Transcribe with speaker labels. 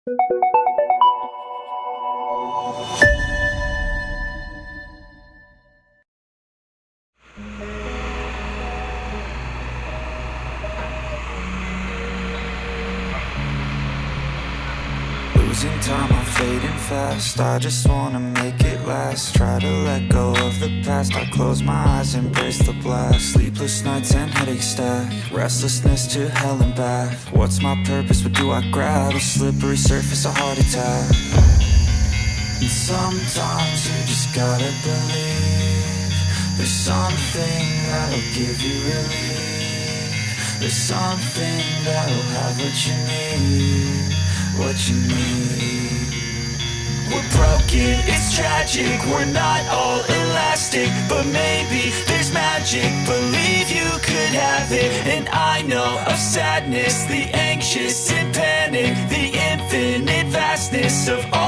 Speaker 1: Losing time, I'm fading fast. I just wanna make it last. Try to let go of the past. I close my eyes, embrace the blast. Sleepless nights and headaches stack. Restlessness to hell and back. What's my purpose? What do I grab? A slippery surface, a heart attack. And sometimes you just gotta believe there's something that'll give you relief. There's something that'll have what you need. What you need. We're broken, it's tragic. We're not all elastic, but maybe there's magic. Believe you could have it. And I know of sadness, the anxious and panic, the infinite vastness of all